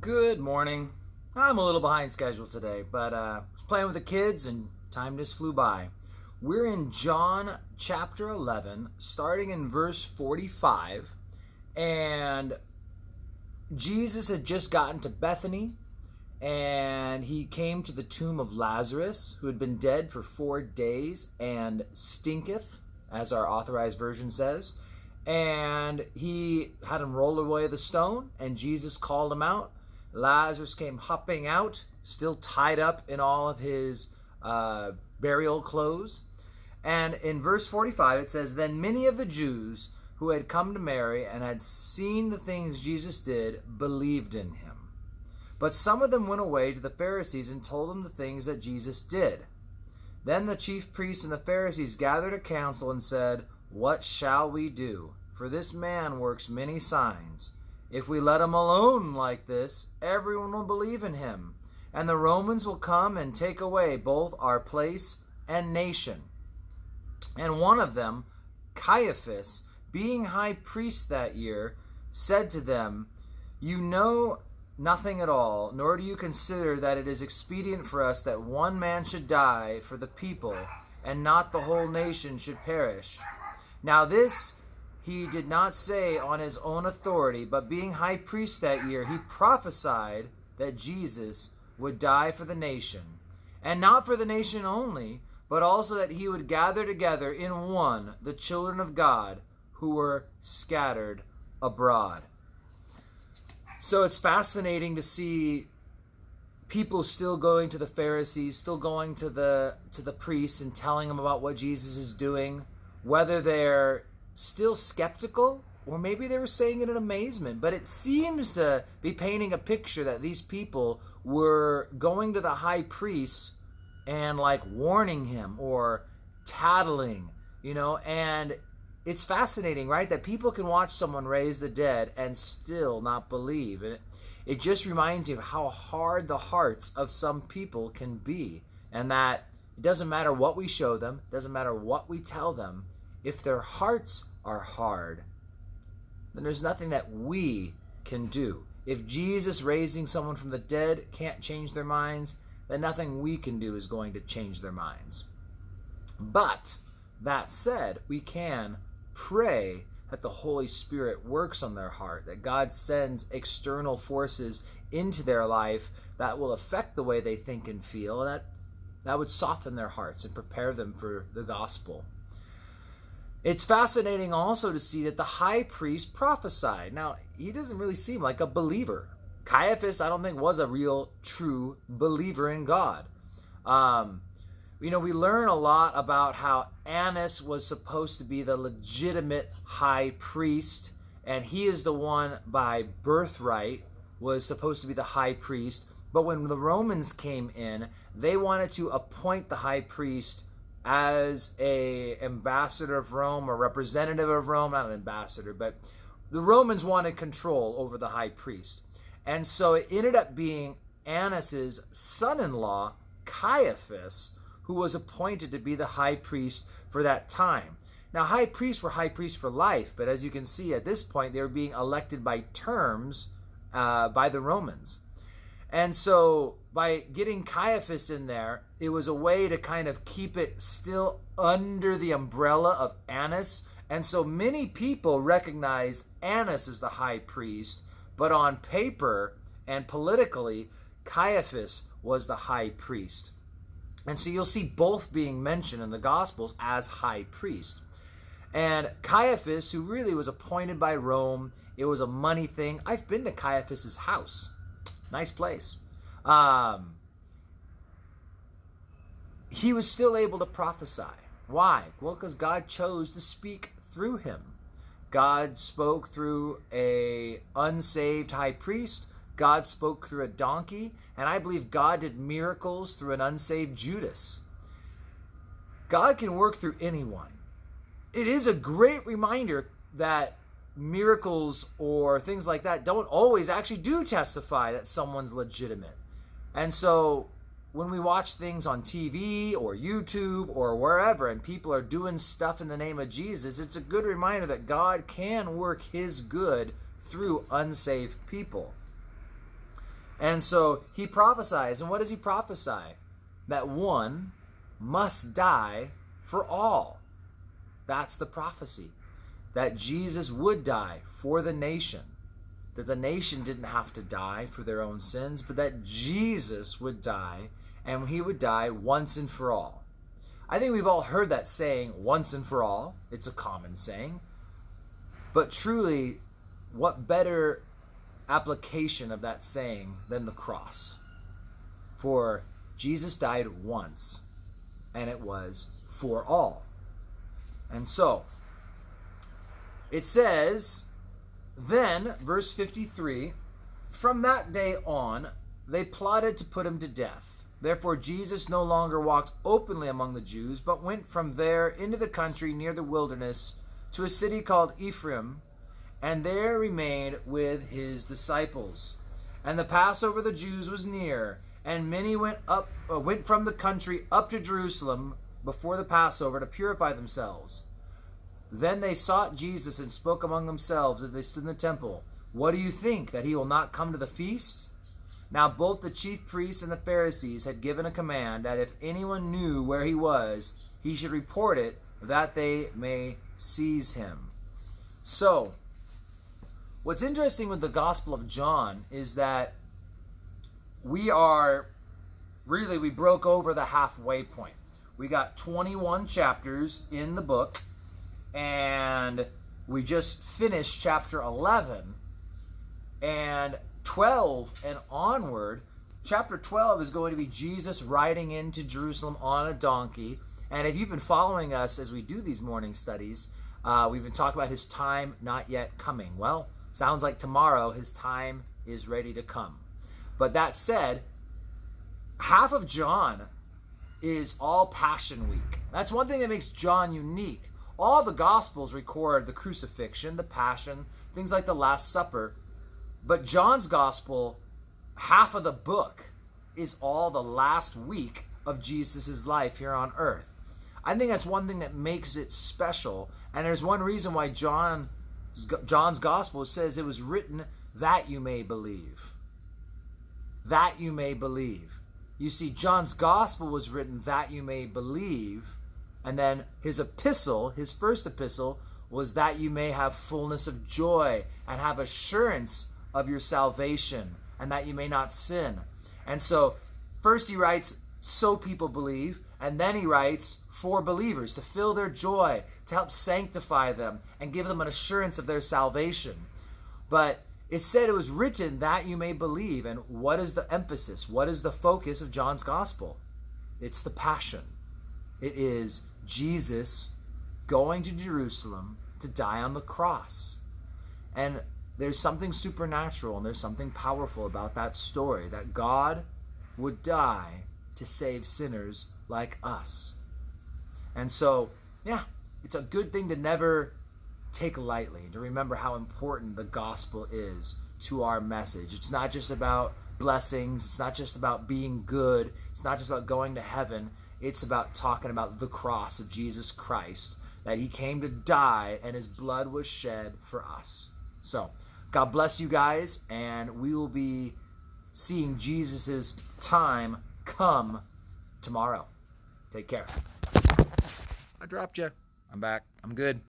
Good morning. I'm a little behind schedule today, but was playing with the kids and time just flew by. We're in John chapter 11, starting in verse 45, and Jesus had just gotten to Bethany, and he came to the tomb of Lazarus, who had been dead for 4 days and stinketh, as our authorized version says. And he had him roll away the stone, and Jesus called him out. Lazarus came hopping out, still tied up in all of his burial clothes. And in verse 45 it says, "Then many of the Jews who had come to Mary and had seen the things Jesus did believed in him. But some of them went away to the Pharisees and told them the things that Jesus did. Then the chief priests and the Pharisees gathered a council and said, 'What shall we do? For this man works many signs. If we let him alone like this, everyone will believe in him, and the Romans will come and take away both our place and nation.' And one of them, Caiaphas, being high priest that year, said to them, 'You know nothing at all, nor do you consider that it is expedient for us that one man should die for the people, and not the whole nation should perish.' Now this he did not say on his own authority, but being high priest that year, he prophesied that Jesus would die for the nation, and not for the nation only, but also that he would gather together in one the children of God who were scattered abroad." So it's fascinating to see people still going to the Pharisees, still going to the priests and telling them about what Jesus is doing, whether they're still skeptical or maybe they were saying it in amazement. But it seems to be painting a picture that these people were going to the high priest and like warning him or tattling, and it's fascinating, right? That people can watch someone raise the dead and still not believe. And it just reminds you of how hard the hearts of some people can be, and that it doesn't matter what we show them, it doesn't matter what we tell them. If their hearts are hard, then there's nothing that we can do. If Jesus raising someone from the dead can't change their minds, then nothing we can do is going to change their minds. But that said, we can pray that the Holy Spirit works on their heart, that God sends external forces into their life that will affect the way they think and feel, and that would soften their hearts and prepare them for the gospel. It's fascinating also to see that the high priest prophesied. Now, he doesn't really seem like a believer. Caiaphas, I don't think, was a real, true believer in God. We learn a lot about how Annas was supposed to be the legitimate high priest, and he is the one by birthright was supposed to be the high priest. But when the Romans came in, they wanted to appoint the high priest as a ambassador of Rome or representative of Rome, not an ambassador, but the Romans wanted control over the high priest. And so it ended up being Annas's son-in-law, Caiaphas, who was appointed to be the high priest for that time. Now, high priests were high priests for life, but as you can see at this point, they were being elected by terms by the Romans. And so by getting Caiaphas in there, it was a way to kind of keep it still under the umbrella of Annas. And so many people recognized Annas as the high priest, but on paper and politically, Caiaphas was the high priest. And so you'll see both being mentioned in the Gospels as high priest. And Caiaphas, who really was appointed by Rome, it was a money thing. I've been to Caiaphas's house. Nice place. He was still able to prophesy. Why? Well, because God chose to speak through him. God spoke through a unsaved high priest. God spoke through a donkey. And I believe God did miracles through an unsaved Judas. God can work through anyone. It is a great reminder that miracles or things like that don't always actually do testify that someone's legitimate. And so when we watch things on TV or YouTube or wherever and people are doing stuff in the name of Jesus, it's a good reminder that God can work his good through unsaved people. And so he prophesies. And what does he prophesy? That one must die for all. That's the prophecy. That Jesus would die for the nation. That the nation didn't have to die for their own sins, but that Jesus would die, and he would die once and for all. I think we've all heard that saying, once and for all. It's a common saying. But truly, what better application of that saying than the cross? For Jesus died once, and it was for all. And so, it says, then, verse 53, from that day on, they plotted to put him to death. Therefore, Jesus no longer walked openly among the Jews, but went from there into the country near the wilderness to a city called Ephraim, and there remained with his disciples. And the Passover of the Jews was near, and many went from the country up to Jerusalem before the Passover to purify themselves. Then they sought Jesus and spoke among themselves as they stood in the temple. What do you think, that he will not come to the feast? Now both the chief priests and the Pharisees had given a command that if anyone knew where he was, he should report it, that they may seize him. So, what's interesting with the Gospel of John is that we broke over the halfway point. We got 21 chapters in the book, and we just finished chapter 11, and 12 and onward. Chapter 12 is going to be Jesus riding into Jerusalem on a donkey. And if you've been following us as we do these morning studies, we've been talking about his time not yet coming. Well, sounds like tomorrow his time is ready to come. But that said, half of John is all Passion Week. That's one thing that makes John unique. All the Gospels record the crucifixion, the Passion, things like the Last Supper. But John's Gospel, half of the book, is all the last week of Jesus' life here on earth. I think that's one thing that makes it special. And there's one reason why John's Gospel says it was written that you may believe. That you may believe. You see, John's Gospel was written that you may believe. And then his epistle, his first epistle, was that you may have fullness of joy and have assurance of your salvation, and that you may not sin. And so, first he writes, so people believe, and then he writes for believers, to fill their joy, to help sanctify them, and give them an assurance of their salvation. But it said it was written that you may believe. And what is the emphasis? What is the focus of John's Gospel? It's the Passion. It is Jesus going to Jerusalem to die on the cross. And there's something supernatural and there's something powerful about that story, that God would die to save sinners like us. And so, yeah, it's a good thing to never take lightly, to remember how important the gospel is to our message. It's not just about blessings. It's not just about being good. It's not just about going to heaven. It's about talking about the cross of Jesus Christ, that he came to die and his blood was shed for us. So, God bless you guys, and we will be seeing Jesus' time come tomorrow. Take care. I dropped you. I'm back. I'm good.